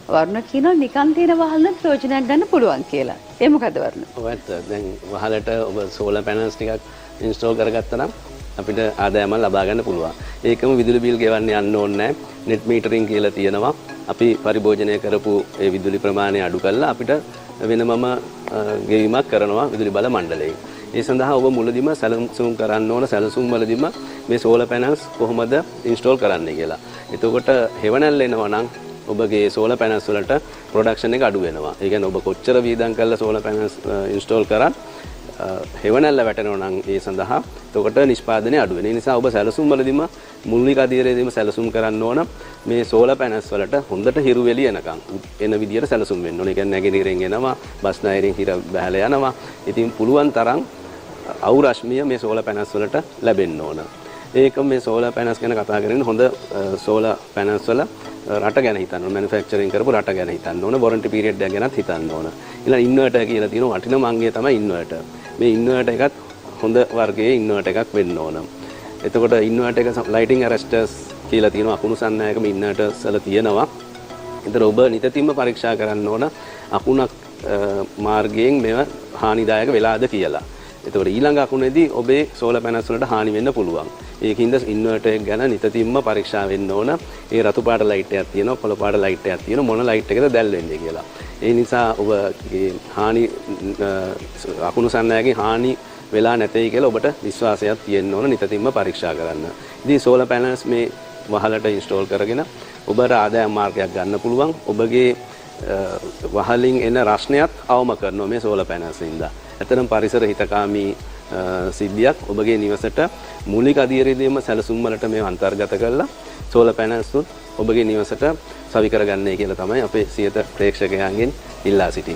වරුණ කියනවා නිකන් තියෙන වහල්න ප්‍රයෝජනයක් ගන්න පුළුවන් කියලා. ඒ මොකද වරුණ? ඔව් ඇත්ත. දැන් වහලට ඔබ සෝලර් පැනල්ස් ටිකක් ඉන්ස්ටෝල් කරගත්තා නම් අපිට ආදායමක් ලබා ගන්න පුළුවන්. ඒකම විදුලි බිල් ගෙවන්න යන්න ඕනේ නැහැ. net metering කියලා තියෙනවා. අපි පරිභෝජනය කරපු ඒ විදුලි ප්‍රමාණය අඩු කරලා අපිට වෙනමම ගෙවීමක් කරනවා විදුලි බල මණ්ඩලයෙන්. ඒ සඳහා ඔබ මුලදීම සැලසුම් කරන්න ඕන සැලසුම් වලදීම මේ සෝලර් පැනල්ස් කොහොමද ඉන්ස්ටෝල් කරන්නේ කියලා. එතකොට හෙවණැල්ල එනවා නම් ඔබගේ සෝලර් පැනල්ස් වලට ප්‍රොඩක්ෂන් එක අඩු වෙනවා. ඒ කියන්නේ ඔබ කොච්චර වීදම් කරලා සෝලර් පැනල්ස් ඉන්ස්ටෝල් කරත් හෙවණැල්ල වැටෙනවා නම් ඒ සඳහා එතකොට නිෂ්පාදනය අඩු වෙන. ඒ නිසා ඔබ සැලසුම් වලදීම මුල්ලික අධීරයේදීම සැලසුම් කරන්න ඕන මේ සෝලර් පැනල්ස් වලට හොඳට හිරු වෙලි එනකම් එන විදියට සැලසුම් වෙන්න ඕනේ. ඒ කියන්නේ නැගෙනහිරෙන් එනවා, බස්නාහිරෙන් හිර බහලා යනවා. ඉතින් පුළුවන් තරම් අවු රශ්මිය මේ සෝලර් පැනල්ස් වලට ලැබෙන්න ඕන. ඒක මේ සෝලර් පැනල්ස් ගැන කතා කරගෙන හොඳ සෝලර් පැනල්ස් වල රට ගැන හිතන්න ඕන, මැනුෆැක්චරින් කරපු රට ගැන හිතන්න ඕන, වොරන්ටි පීරියඩ් එක ගැනත් හිතන්න ඕන. ඊළඟ ඉන්වර්ටර් කියලා තියෙන වටිනම අංගය තමයි ඉන්වර්ටර්. මේ ඉන්වර්ටර් එකත් හොඳ වර්ගයේ ඉන්වර්ටර් එකක් වෙන්න ඕන. එතකොට ඉන්වර්ටර් එක ලයිටිං ඇරෙස්ටර්ස් කියලා තියෙනවා, අකුණු සන්නායකම ඉන්වර්ටර්ස් වල තියෙනවා. ඒතර ඔබ නිතින්ම පරීක්ෂා කරන්න ඕන අකුණක් මාර්ගයෙන් මේව හානිදායක වෙලාද කියලා. එතකොට ඊළඟ අකුණේදී ඔබේ සෝලර් පැනල්ස් වලට හානි වෙන්න පුළුවන්. ඒකින්ද ඉන්වර්ටර් එක ගැන නිතින්ම පරීක්ෂා වෙන්න ඕන. ඒ රතු පාට ලයිට් එකක් තියෙනවා, කොළ පාට ලයිට් එකක් තියෙනවා, මොන ලයිට් එකද දැල් වෙන්නේ කියලා. ඒ නිසා ඔබගේ හානි අකුණු සන්නායකගේ හානි වෙලා නැtei කියලා ඔබට විශ්වාසයක් තියෙන්න ඕන නිතින්ම පරීක්ෂා කරන්න. ඉතින් සෝලර් පැනල්ස් මේ වහලට ඉන්ස්ටෝල් කරගෙන ඔබට ආදායම් මාර්ගයක් ගන්න පුළුවන්. ඔබගේ වහලින් එන රස්නයත් අවම කරනවා මේ සෝලර් පැනල්ස් ඉඳලා. ඇත්තටම පරිසර හිතකාමී සිද්ධියක්. ඔබගේ නිවසට මූලික අධීරයේදීම සැලසුම් වලට මේ අන්තර්ගත කරලා සෝලර් පැනල්ස් ඔබගේ නිවසට සවි කරගන්නයි කියලා තමයි අපේ සියත ප්‍රේක්ෂකයන්ගෙන් ඉල්ලා සිටින්නේ.